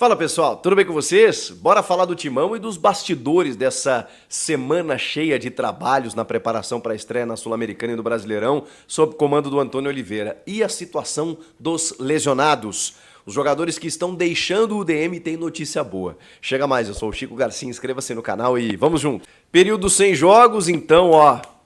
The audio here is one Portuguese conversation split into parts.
Fala pessoal, tudo bem com vocês? Bora falar do Timão e dos bastidores dessa semana cheia de trabalhos na preparação para a estreia na Sul-Americana e do Brasileirão, sob comando do Antônio Oliveira. E a situação dos lesionados. Os jogadores que estão deixando o DM têm notícia boa. Chega mais, eu sou o Chico Garcia, inscreva-se no canal e vamos junto. Período sem jogos, então,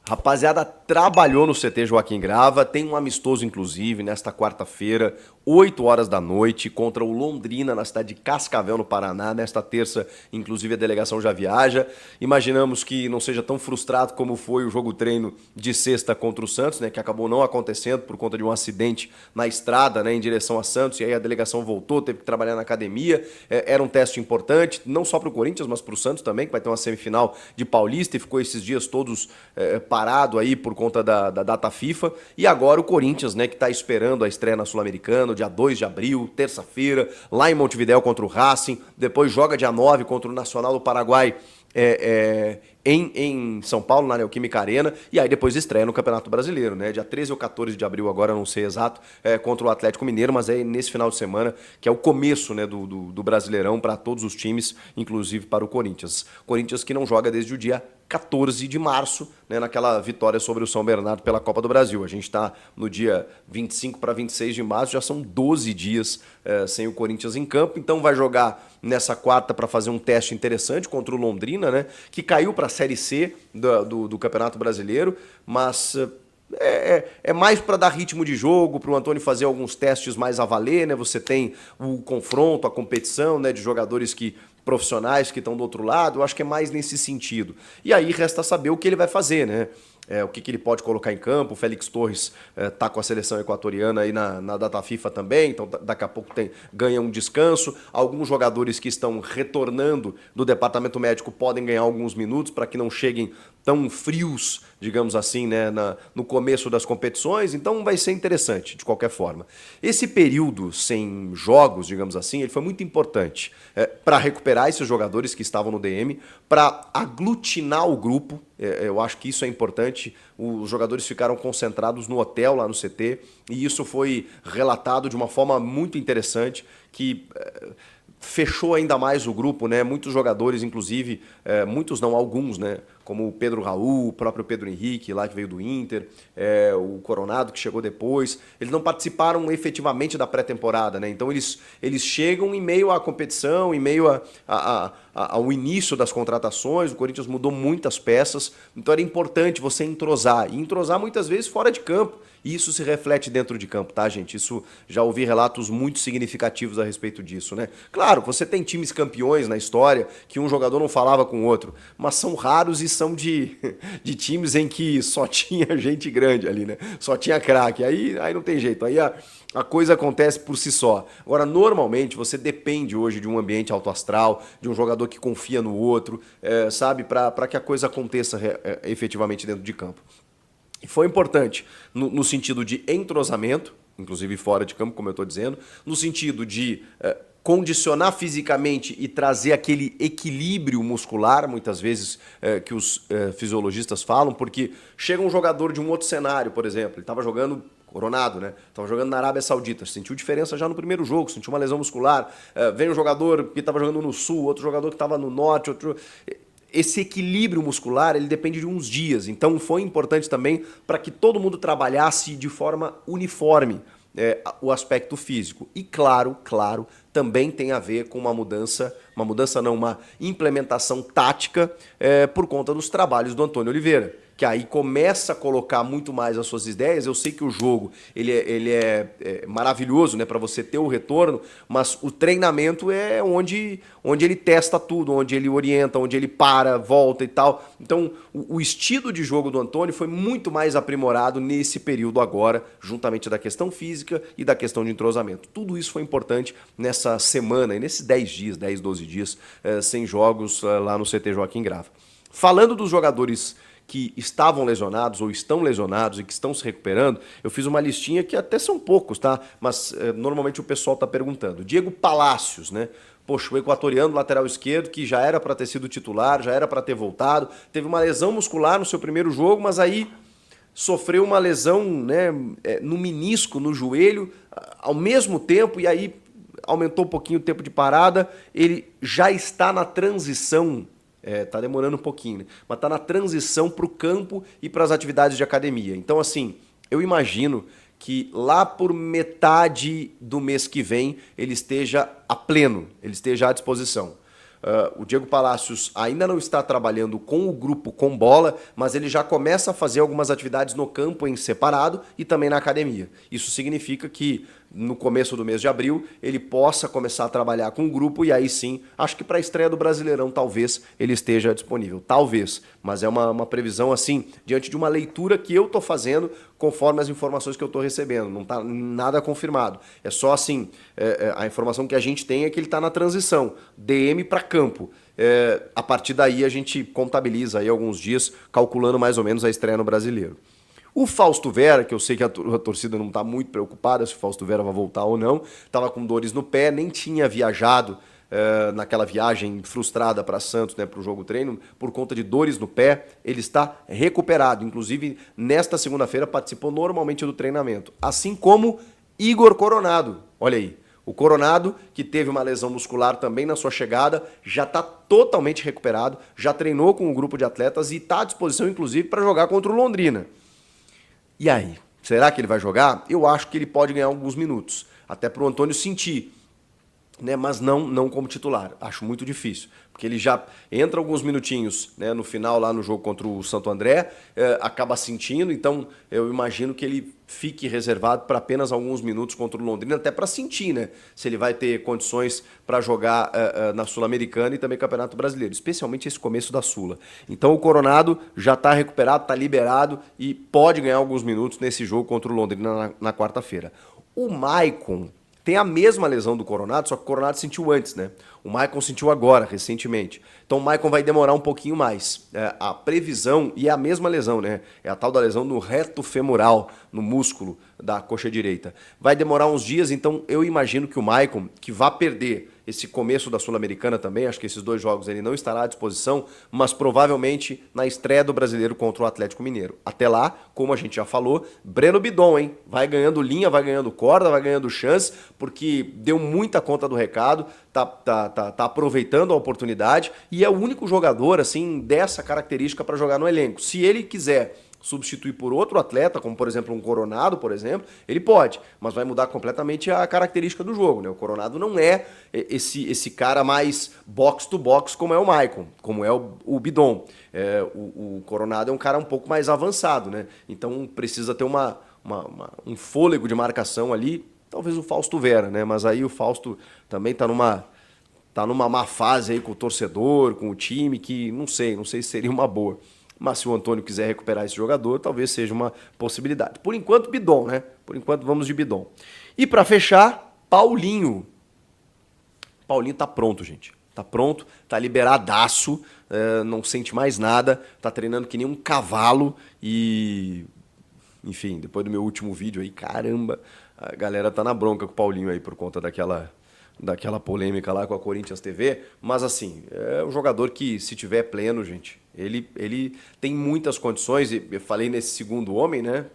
rapaziada trabalhou no CT Joaquim Grava, tem um amistoso inclusive nesta quarta-feira, 8 horas da noite, contra o Londrina na cidade de Cascavel, no Paraná. Nesta terça, inclusive, a delegação já viaja. Imaginamos que não seja tão frustrado como foi o jogo-treino de sexta contra o Santos, né, que acabou não acontecendo por conta de um acidente na estrada, né, em direção a Santos, e aí a delegação voltou, teve que trabalhar na academia. Era um teste importante, não só para o Corinthians, mas para o Santos também, que vai ter uma semifinal de Paulista e ficou esses dias todos parado aí por conta da data FIFA. E agora o Corinthians, né, que está esperando a estreia na Sul-Americana, dia 2 de abril, terça-feira, lá em Montevidéu contra o Racing, depois joga dia 9 contra o Nacional do Paraguai em São Paulo, na Neoquímica Arena, e aí depois estreia no Campeonato Brasileiro, né? Dia 13 ou 14 de abril, agora não sei exato, contra o Atlético Mineiro, mas é nesse final de semana que é o começo, né, do Brasileirão para todos os times, inclusive para o Corinthians. Corinthians que não joga desde o dia 14 de março, né, naquela vitória sobre o São Bernardo pela Copa do Brasil. A gente está no dia 25 para 26 de março, já são 12 dias sem o Corinthians em campo, então vai jogar nessa quarta para fazer um teste interessante contra o Londrina, né, que caiu para a Série C do Campeonato Brasileiro, mas é mais para dar ritmo de jogo, para o Antônio fazer alguns testes mais a valer, né? Você tem o confronto, a competição, né, de jogadores profissionais que estão do outro lado. Eu acho que é mais nesse sentido. E aí resta saber o que ele vai fazer, né? O que ele pode colocar em campo. O Félix Torres tá com a seleção equatoriana aí na data FIFA também, então daqui a pouco ganha um descanso. Alguns jogadores que estão retornando do departamento médico podem ganhar alguns minutos para que não cheguem tão frios, digamos assim, né, no começo das competições. Então vai ser interessante, de qualquer forma. Esse período sem jogos, digamos assim, ele foi muito importante para recuperar esses jogadores que estavam no DM, para aglutinar o grupo. Eu acho que isso é importante. Os jogadores ficaram concentrados no hotel lá no CT e isso foi relatado de uma forma muito interessante, que fechou ainda mais o grupo, né? Muitos jogadores, inclusive, muitos não, alguns, né? Como o Pedro Raul, o próprio Pedro Henrique, lá que veio do Inter, o Coronado, que chegou depois. Eles não participaram efetivamente da pré-temporada, né? Então eles chegam em meio à competição, em meio ao início das contratações. O Corinthians mudou muitas peças, então era importante você entrosar. E entrosar muitas vezes fora de campo. E isso se reflete dentro de campo, tá, gente? Isso, já ouvi relatos muito significativos a respeito disso, né? Claro, você tem times campeões na história que um jogador não falava com o outro, mas são raros e são de times em que só tinha gente grande ali, né? Só tinha craque. Aí não tem jeito. Aí a coisa acontece por si só. Agora, normalmente, você depende hoje de um ambiente alto astral, de um jogador que confia no outro, sabe? Para que a coisa aconteça efetivamente dentro de campo. E foi importante no sentido de entrosamento, inclusive fora de campo, como eu estou dizendo, no sentido de condicionar fisicamente e trazer aquele equilíbrio muscular, muitas vezes, que os fisiologistas falam, porque chega um jogador de um outro cenário, por exemplo, ele estava jogando Coronado, né? Estava jogando na Arábia Saudita, sentiu diferença já no primeiro jogo, sentiu uma lesão muscular. Vem um jogador que estava jogando no Sul, outro jogador que estava no Norte, outro... Esse equilíbrio muscular, ele depende de uns dias. Então foi importante também para que todo mundo trabalhasse de forma uniforme o aspecto físico. E claro, também tem a ver com uma implementação tática por conta dos trabalhos do Antônio Oliveira, que aí começa a colocar muito mais as suas ideias. Eu sei que o jogo ele é maravilhoso, né, para você ter o retorno, mas o treinamento é onde ele testa tudo, onde ele orienta, onde ele para, volta e tal. Então o estilo de jogo do Antônio foi muito mais aprimorado nesse período agora, juntamente da questão física e da questão de entrosamento. Tudo isso foi importante nessa semana, e nesses 10, 12 dias sem jogos lá no CT Joaquim Grava. Falando dos jogadores que estavam lesionados ou estão lesionados e que estão se recuperando, eu fiz uma listinha que até são poucos, tá? Mas normalmente o pessoal está perguntando. Diego Palacios, né? Poxa, o equatoriano, lateral esquerdo, que já era para ter sido titular, já era para ter voltado, teve uma lesão muscular no seu primeiro jogo, mas aí sofreu uma lesão, né, no menisco, no joelho, ao mesmo tempo, e aí aumentou um pouquinho o tempo de parada, ele já está na transição, tá demorando um pouquinho, né? Mas está na transição para o campo e para as atividades de academia. Então, assim, eu imagino que lá por metade do mês que vem ele esteja a pleno, ele esteja à disposição. O Diego Palacios ainda não está trabalhando com o grupo com bola, mas ele já começa a fazer algumas atividades no campo em separado e também na academia. Isso significa que no começo do mês de abril ele possa começar a trabalhar com o grupo e aí sim, acho que para a estreia do Brasileirão talvez ele esteja disponível. Talvez, mas é uma previsão assim, diante de uma leitura que eu estou fazendo conforme as informações que eu estou recebendo. Não está nada confirmado. É só assim, a informação que a gente tem é que ele está na transição, DM para campo. A partir daí a gente contabiliza aí alguns dias, calculando mais ou menos a estreia no Brasileiro. O Fausto Vera, que eu sei que a torcida não está muito preocupada se o Fausto Vera vai voltar ou não, estava com dores no pé, nem tinha viajado naquela viagem frustrada para Santos, né, para o jogo treino, por conta de dores no pé. Ele está recuperado. Inclusive, nesta segunda-feira participou normalmente do treinamento. Assim como Igor Coronado. Olha aí. O Coronado, que teve uma lesão muscular também na sua chegada, já está totalmente recuperado, já treinou com um grupo de atletas e está à disposição, inclusive, para jogar contra o Londrina. E aí? Será que ele vai jogar? Eu acho que ele pode ganhar alguns minutos. Até para o Antônio sentir, né? Mas não como titular. Acho muito difícil. Porque ele já entra alguns minutinhos, né, no final lá no jogo contra o Santo André, acaba sentindo, então eu imagino que ele fique reservado para apenas alguns minutos contra o Londrina, até para sentir, né, se ele vai ter condições para jogar na Sul-Americana e também Campeonato Brasileiro, especialmente esse começo da Sula. Então o Coronado já está recuperado, está liberado e pode ganhar alguns minutos nesse jogo contra o Londrina na quarta-feira. O Maicon tem a mesma lesão do Coronado, só que o Coronado sentiu antes, né? O Maicon sentiu agora, recentemente. Então o Maicon vai demorar um pouquinho mais. A previsão, e é a mesma lesão, né? É a tal da lesão no reto femoral, no músculo da coxa direita. Vai demorar uns dias, então eu imagino que o Maicon, que vai perder esse começo da Sul-Americana também, acho que esses 2 jogos ele não estará à disposição, mas provavelmente na estreia do Brasileiro contra o Atlético Mineiro. Até lá, como a gente já falou, Breno Bidon, hein? Vai ganhando linha, vai ganhando corda, vai ganhando chance, porque deu muita conta do recado, tá aproveitando a oportunidade e é o único jogador assim dessa característica para jogar no elenco. Se ele quiser substituir por outro atleta, como por exemplo um Coronado, por exemplo, ele pode, mas vai mudar completamente a característica do jogo, né? O Coronado não é esse cara mais box to box como é o Maicon, como é o Bidon. O Coronado é um cara um pouco mais avançado, né? Então precisa ter um fôlego de marcação ali, talvez o Fausto Vera, né? Mas aí o Fausto também tá numa má fase aí com o torcedor, com o time, que não sei se seria uma boa. Mas se o Antônio quiser recuperar esse jogador, talvez seja uma possibilidade. Por enquanto, Bidon, né? Por enquanto, vamos de Bidon. E para fechar, Paulinho. Paulinho tá pronto, gente. Tá pronto, tá liberadaço, não sente mais nada, tá treinando que nem um cavalo e... Enfim, depois do meu último vídeo aí, caramba, a galera tá na bronca com o Paulinho aí por conta daquela polêmica lá com a Corinthians TV, mas assim, é um jogador que se tiver pleno, gente, ele tem muitas condições, e eu falei nesse segundo homem, né,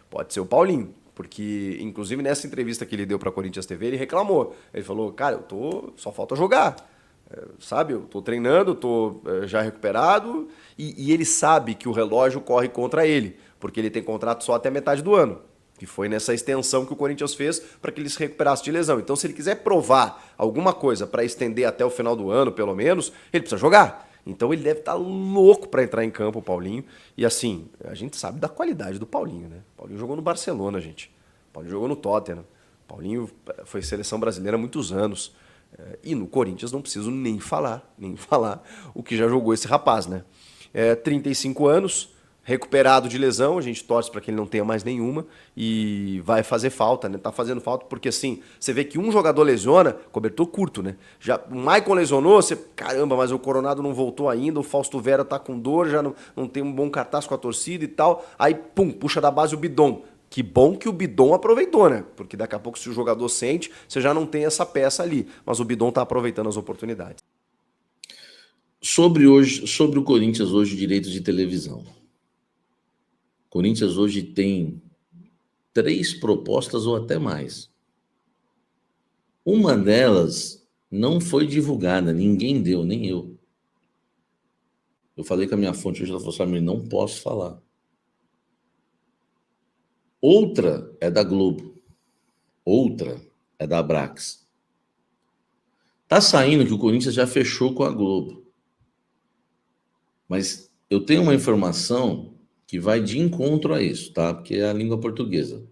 pode ser o Paulinho, porque inclusive nessa entrevista que ele deu pra Corinthians TV, ele reclamou, ele falou, cara, só falta jogar, sabe, eu tô treinando, tô já recuperado, e ele sabe que o relógio corre contra ele, porque ele tem contrato só até metade do ano. Que foi nessa extensão que o Corinthians fez para que ele se recuperasse de lesão. Então, se ele quiser provar alguma coisa para estender até o final do ano, pelo menos, ele precisa jogar. Então, ele deve estar louco para entrar em campo, o Paulinho. E assim, a gente sabe da qualidade do Paulinho, né? O Paulinho jogou no Barcelona, gente. O Paulinho jogou no Tottenham. O Paulinho foi seleção brasileira há muitos anos. E no Corinthians não preciso nem falar o que já jogou esse rapaz, né? 35 anos... recuperado de lesão, a gente torce para que ele não tenha mais nenhuma e vai fazer falta, né? Tá fazendo falta porque assim, você vê que um jogador lesiona, cobertor curto, né? Já o Maicon lesionou, você, caramba, mas o Coronado não voltou ainda, o Fausto Vera tá com dor, já não tem um bom cartaz com a torcida e tal. Aí, pum, puxa da base o Bidon. Que bom que o Bidon aproveitou, né? Porque daqui a pouco se o jogador sente, você já não tem essa peça ali, mas o Bidon tá aproveitando as oportunidades. Sobre o Corinthians hoje, direitos de televisão. Corinthians hoje tem 3 propostas ou até mais. Uma delas não foi divulgada, ninguém deu, nem eu. Eu falei com a minha fonte hoje, ela falou assim, não posso falar. Outra é da Globo, outra é da Abrax. Tá saindo que o Corinthians já fechou com a Globo. Mas eu tenho uma informação que vai de encontro a isso, tá? Porque é a língua portuguesa.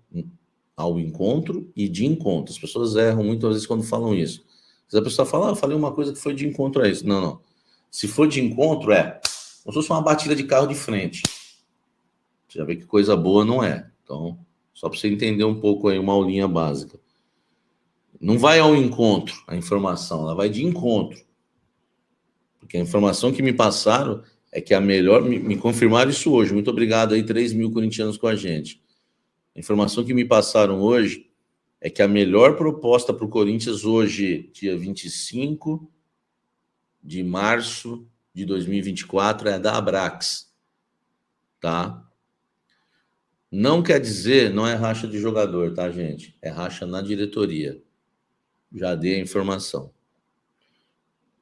Ao encontro e de encontro. As pessoas erram muitas vezes quando falam isso. Se a pessoa fala, eu falei uma coisa que foi de encontro a isso. Não, não. Se for de encontro, como se fosse uma batida de carro de frente. Você já vê que coisa boa não é. Então, só para você entender um pouco aí, uma aulinha básica. Não vai ao encontro a informação, ela vai de encontro. Porque a informação que me passaram é que a melhor... Me confirmaram isso hoje. Muito obrigado aí, 3 mil corintianos com a gente. A informação que me passaram hoje é que a melhor proposta para o Corinthians hoje, dia 25 de março de 2024, é a da Abrax. Tá? Não quer dizer, não é racha de jogador, tá, gente? É racha na diretoria. Já dei a informação.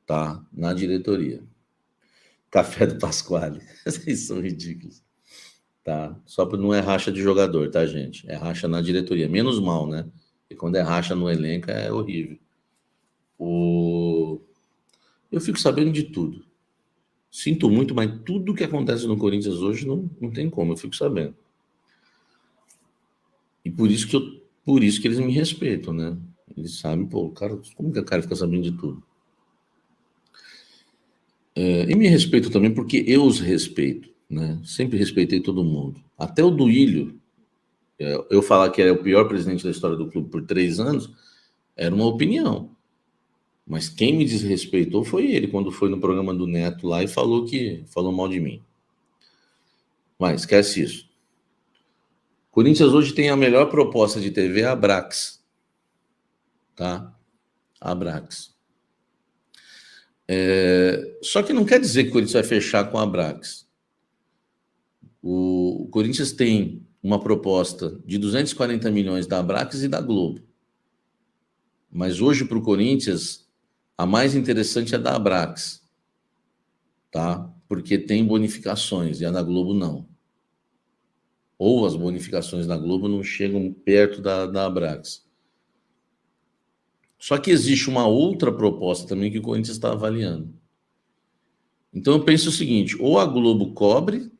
Tá? Na diretoria. Café do Pasquale. Vocês são ridículos. Tá? Só para não é racha de jogador, tá, gente? É racha na diretoria. Menos mal, né? E quando é racha no elenco é horrível. Eu fico sabendo de tudo. Sinto muito, mas tudo que acontece no Corinthians hoje não tem como, eu fico sabendo. E por isso que eles me respeitam, né? Eles sabem, pô, cara, como que o cara fica sabendo de tudo? E me respeitam também porque eu os respeito, né? Sempre respeitei todo mundo. Até o Duílio, eu falar que era o pior presidente da história do clube por 3 anos, era uma opinião. Mas quem me desrespeitou foi ele, quando foi no programa do Neto lá e falou mal de mim. Mas esquece isso. Corinthians hoje tem a melhor proposta de TV, a Abrax. Tá? A Abrax. Só que não quer dizer que o Corinthians vai fechar com a Abrax. O Corinthians tem uma proposta de 240 milhões da Abrax e da Globo. Mas hoje, para o Corinthians, a mais interessante é da Abrax. Tá? Porque tem bonificações e a da Globo não. Ou as bonificações da Globo não chegam perto da Abrax. Só que existe uma outra proposta também que o Corinthians está avaliando. Então eu penso o seguinte, ou a Globo cobre,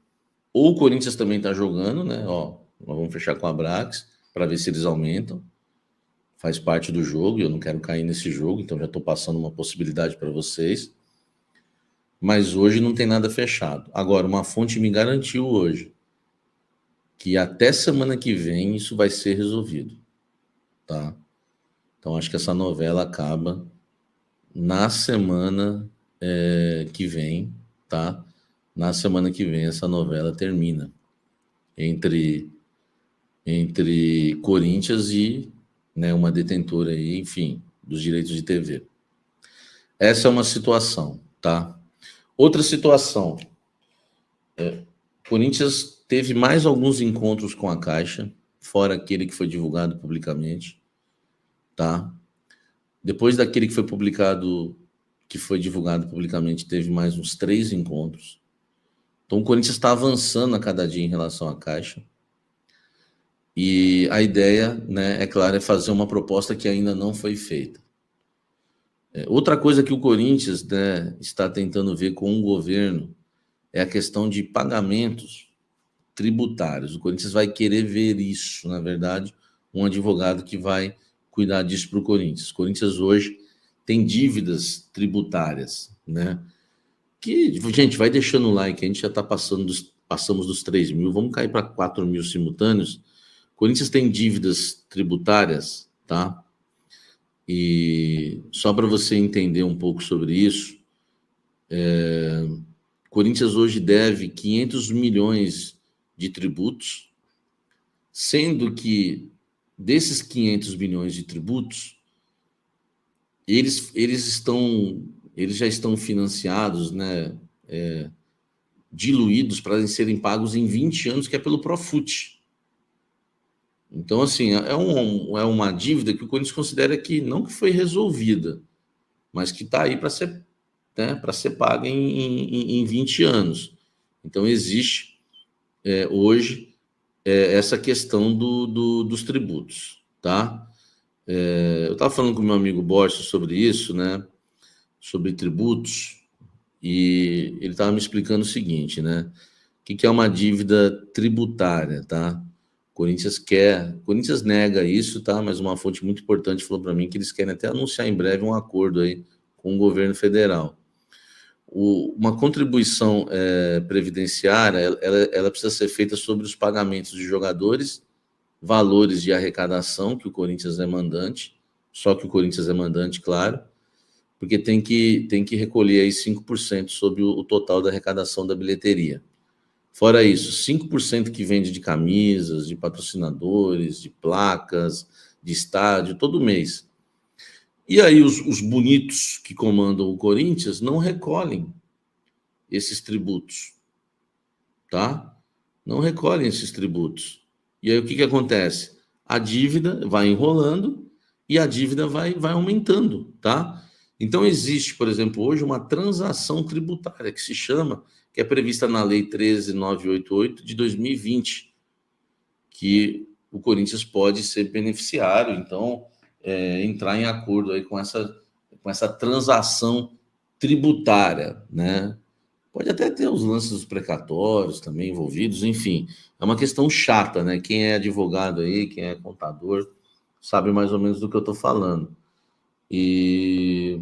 ou o Corinthians também está jogando, né? Ó, nós vamos fechar com a Abrax para ver se eles aumentam. Faz parte do jogo e eu não quero cair nesse jogo, então já estou passando uma possibilidade para vocês. Mas hoje não tem nada fechado. Agora, uma fonte me garantiu hoje que até semana que vem isso vai ser resolvido, tá? Então, acho que essa novela acaba na semana que vem, tá? Na semana que vem essa novela termina entre Corinthians e, né, uma detentora aí, enfim, dos direitos de TV. Essa é uma situação, tá? Outra situação, Corinthians teve mais alguns encontros com a Caixa, fora aquele que foi divulgado publicamente, tá? Depois daquele que foi publicado, que foi divulgado publicamente, teve mais uns 3 encontros. Então o Corinthians está avançando a cada dia em relação à Caixa. E a ideia, né, é claro, é fazer uma proposta que ainda não foi feita. Outra coisa que o Corinthians, né, está tentando ver com o governo é a questão de pagamentos tributários. O Corinthians vai querer ver isso, na verdade, um advogado que vai cuidar disso para o Corinthians. O Corinthians hoje tem dívidas tributárias, né? Que, gente, vai deixando o like, a gente já está passamos dos 3 mil, vamos cair para 4 mil simultâneos. O Corinthians tem dívidas tributárias, tá? E só para você entender um pouco sobre isso, Corinthians hoje deve 500 milhões de tributos, sendo que desses 500 milhões de tributos, eles já estão financiados, né, diluídos para serem pagos em 20 anos, que é pelo Profut. Então, assim, é uma dívida que o Corinthians considera que não que foi resolvida, mas que está aí para ser, né, para ser paga em 20 anos. Então, existe hoje essa questão dos tributos, tá? Eu estava falando com meu amigo Borges sobre isso, né? Sobre tributos, e ele estava me explicando o seguinte, né? O que é uma dívida tributária, tá? Corinthians nega isso, tá? Mas uma fonte muito importante falou para mim que eles querem até anunciar em breve um acordo aí com o governo federal. Uma contribuição previdenciária, ela precisa ser feita sobre os pagamentos de jogadores, valores de arrecadação, que o Corinthians é mandante, só que o Corinthians é mandante, claro, porque tem que recolher aí 5% sobre o total da arrecadação da bilheteria. Fora isso, 5% que vende de camisas, de patrocinadores, de placas, de estádio, todo mês. E aí os bonitos que comandam o Corinthians não recolhem esses tributos, tá? Não recolhem esses tributos. E aí o que acontece? A dívida vai enrolando e a dívida vai aumentando, tá? Então existe, por exemplo, hoje uma transação tributária que é prevista na Lei 13.988 de 2020, que o Corinthians pode ser beneficiário, então entrar em acordo aí com essa transação tributária, né? Pode até ter os lances dos precatórios também envolvidos, enfim, é uma questão chata, né? Quem é advogado aí, quem é contador, sabe mais ou menos do que eu estou falando. E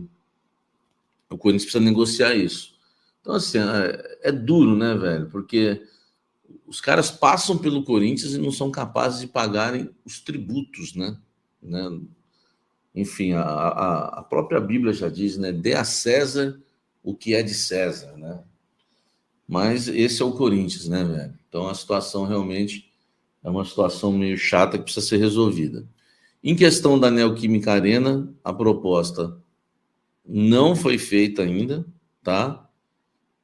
o Corinthians precisa negociar isso. Então, assim, é duro, né, velho? Porque os caras passam pelo Corinthians e não são capazes de pagarem os tributos, né? Enfim, a própria Bíblia já diz, né? Dê a César o que é de César, né? Mas esse é o Corinthians, né, velho? Então a situação realmente é uma situação meio chata que precisa ser resolvida. Em questão da Neoquímica Arena, a proposta não foi feita ainda, tá?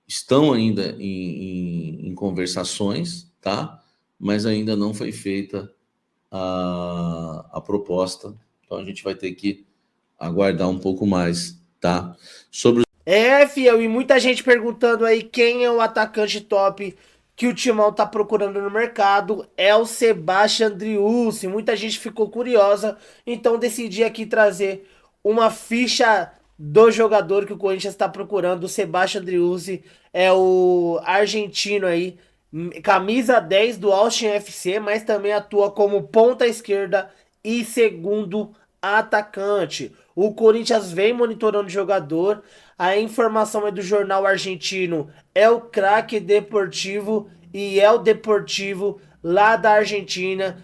Estão ainda em conversações, tá? Mas ainda não foi feita a proposta. Então a gente vai ter que aguardar um pouco mais, tá? Sobre Fiel, e muita gente perguntando aí quem é o atacante top que o Timão tá procurando no mercado. É o Sebastian Driussi. Muita gente ficou curiosa, então decidi aqui trazer uma ficha do jogador que o Corinthians está procurando. O Sebastian Driussi é o argentino aí, camisa 10 do Austin FC, mas também atua como ponta esquerda e segundo atacante. O Corinthians vem monitorando o jogador. A informação é do jornal argentino El Craque Deportivo, e El Deportivo lá da Argentina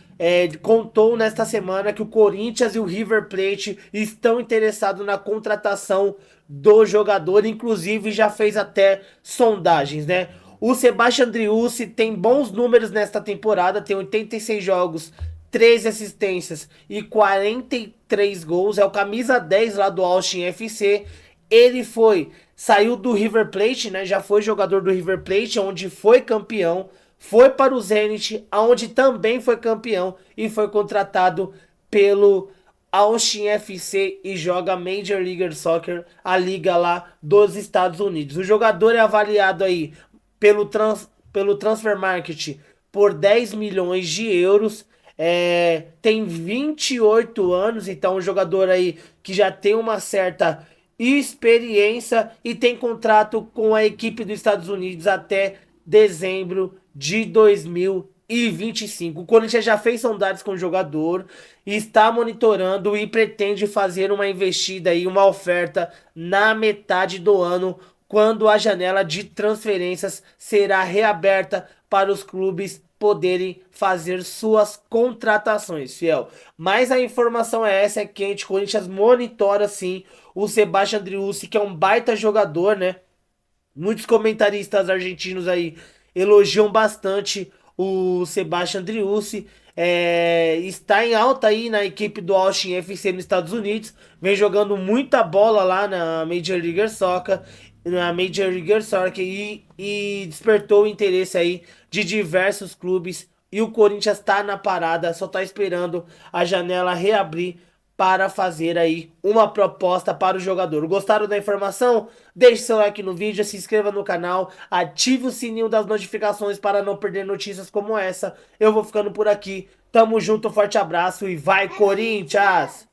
contou nesta semana que o Corinthians e o River Plate estão interessados na contratação do jogador, inclusive já fez até sondagens, né? O Sebastian Driussi tem bons números nesta temporada, tem 86 jogos, 13 assistências e 43 gols, é o camisa 10 lá do Austin FC. Ele saiu do River Plate, né? Já foi jogador do River Plate, onde foi campeão, foi para o Zenit, onde também foi campeão e foi contratado pelo Austin FC e joga Major League Soccer, a liga lá dos Estados Unidos. O jogador é avaliado aí pelo Transfer Market por 10 milhões de euros. Tem 28 anos, então um jogador aí que já tem uma certa experiência e tem contrato com a equipe dos Estados Unidos até dezembro de 2025. O Corinthians já fez sondagens com o jogador, está monitorando e pretende fazer uma investida e uma oferta na metade do ano, quando a janela de transferências será reaberta para os clubes poderem fazer suas contratações, fiel. Mas a informação é quente, o Corinthians monitora sim o Sebastian Driussi, que é um baita jogador, né? Muitos comentaristas argentinos aí elogiam bastante o Sebastian Driussi. Está em alta aí na equipe do Austin FC nos Estados Unidos. Vem jogando muita bola lá na Major League Soccer. E despertou o interesse aí de diversos clubes. e o Corinthians tá na parada, só tá esperando a janela reabrir para fazer aí uma proposta para o jogador. Gostaram da informação? Deixe seu like no vídeo, se inscreva no canal, ative o sininho das notificações para não perder notícias como essa. Eu vou ficando por aqui. Tamo junto, forte abraço e vai Corinthians!